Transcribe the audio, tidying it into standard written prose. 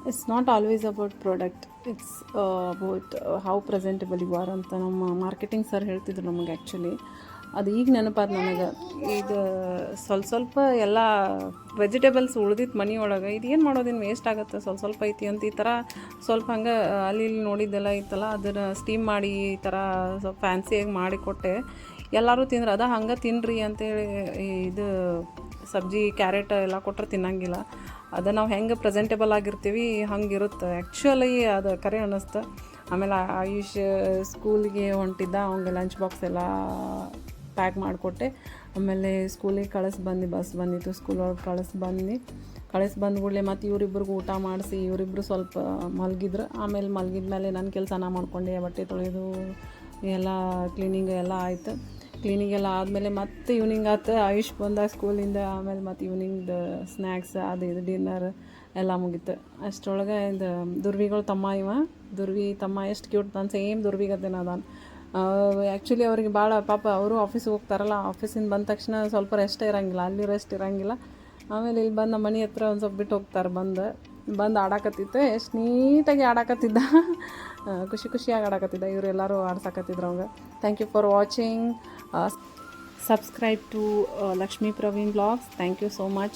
It's not always about product, it's about how presentable you are ಅಂತ ನಮ್ಮ marketing sir ಹೇಳ್ತಿದ್ರು ನಮಗೆ. Actually ಅದು ಈಗ ನೆನಪಾದ ನನಗೆ. ಈಗ ಸ್ವಲ್ಪ ಎಲ್ಲ ವೆಜಿಟೇಬಲ್ಸ್ ಉಳ್ದಿತ್ತು ಮನೆ ಒಳಗೆ, ಇದು ಏನು ಮಾಡೋದೇನು ವೇಸ್ಟ್ ಆಗುತ್ತೆ, ಸ್ವಲ್ಪ ಐತಿ ಅಂತ ಈ ಥರ ಸ್ವಲ್ಪ ಹಂಗೆ ಅಲ್ಲಿ ಇಲ್ಲಿ ನೋಡಿದ್ದೆಲ್ಲ ಇತ್ತಲ್ಲ, ಅದನ್ನು ಸ್ಟೀಮ್ ಮಾಡಿ ಈ ಥರ ಸ್ವಲ್ಪ ಫ್ಯಾನ್ಸಿಯಾಗಿ ಮಾಡಿ ಕೊಟ್ಟೆ. ಎಲ್ಲರೂ ತಿಂದ್ರೆ ಅದ ಹಂಗೆ ತಿನ್ನಿರಿ ಅಂತೇಳಿ. ಇದು ಸಬ್ಜಿ ಕ್ಯಾರೆಟ್ ಎಲ್ಲ ಕೊಟ್ಟರೆ ತಿನ್ನಂಗಿಲ್ಲ. ಅದು ನಾವು ಹೆಂಗೆ ಪ್ರೆಸೆಂಟೇಬಲ್ ಆಗಿರ್ತೀವಿ ಹಂಗಿರುತ್ತೆ. ಆ್ಯಕ್ಚುಲಿ ಅದು ಕರೆ ಅನ್ನಿಸ್ತು. ಆಮೇಲೆ ಆಯುಷ್ ಸ್ಕೂಲಿಗೆ ಹೊಂಟಿದ್ದ, ಅವಂಗೆ ಲಂಚ್ ಬಾಕ್ಸ್ ಎಲ್ಲ ಪ್ಯಾಕ್ ಮಾಡಿಕೊಟ್ಟೆ. ಆಮೇಲೆ ಸ್ಕೂಲಿಗೆ ಬಂದು ಬಸ್ ಬಂದಿತ್ತು, ಸ್ಕೂಲ್ ಒಳಗೆ ಬಂದು ಕೂಡಲೇ ಮತ್ತು ಇವರಿಬ್ರಿಗೂ ಊಟ ಮಾಡಿಸಿ ಇವರಿಬ್ಬರು ಸ್ವಲ್ಪ ಮಲಗಿದ್ರು. ಆಮೇಲೆ ಮಲಗಿದ್ಮೇಲೆ ನನ್ನ ಕೆಲಸ ನಾ ಮಾಡ್ಕೊಂಡೆ, ಬಟ್ಟೆ ತೊಳೆಯೋದು ಎಲ್ಲ ಕ್ಲೀನಿಂಗ್ ಎಲ್ಲ ಆಯ್ತು. ಕ್ಲೀನಿಂಗ್ ಎಲ್ಲ ಆದಮೇಲೆ ಮತ್ತೆ ಈವ್ನಿಂಗ್ ಆಯ್ತು. ಆಯುಷ್ ಬಂದಾಗ ಸ್ಕೂಲಿಂದ, ಆಮೇಲೆ ಮತ್ತು ಈವ್ನಿಂಗ್ದು ಸ್ನ್ಯಾಕ್ಸ್ ಅದು ಇದು ಡಿನ್ನರ್ ಎಲ್ಲ ಮುಗೀತು. ಅಷ್ಟರೊಳಗೆ ಇದು ದುರ್ವಿಗಳು ದುರ್ವಿ ತಮ್ಮ ಎಷ್ಟು ಕ್ಯೂಟ್, ನಾನು ಸೇಮ್ ದುರ್ವಿಗತ್ತೇನೆ ಅದಾನ. ಆ್ಯಕ್ಚುಲಿ ಅವ್ರಿಗೆ ಭಾಳ ಪಾಪ, ಅವರು ಆಫೀಸಿಗೆ ಹೋಗ್ತಾರಲ್ಲ, ಆಫೀಸಿಂದ ಬಂದ ತಕ್ಷಣ ಸ್ವಲ್ಪ ರೆಸ್ಟ್ ಇರೋಂಗಿಲ್ಲ. ಆಮೇಲೆ ಇಲ್ಲಿ ಬಂದು ನಮ್ಮ ಮನೆ ಹತ್ರ ಒಂದು ಸ್ವಲ್ಪ ಬಿಟ್ಟು ಹೋಗ್ತಾರೆ. ಬಂದು ಆಡಾಕತ್ತಿತ್ತು, ಎಷ್ಟು ನೀಟಾಗಿ ಆಡಾಕತ್ತಿದ್ದ, ಖುಷಿಯಾಗಿ ಆಡಾಕತ್ತಿದ್ದ. ಇವರೆಲ್ಲರೂ ಆಡ್ಸಾಕತ್ತಿದ್ರು ಅವಂಗೆ. Thank you for watching. Subscribe to Lakshmi Praveen Vlogs. Thank you so much.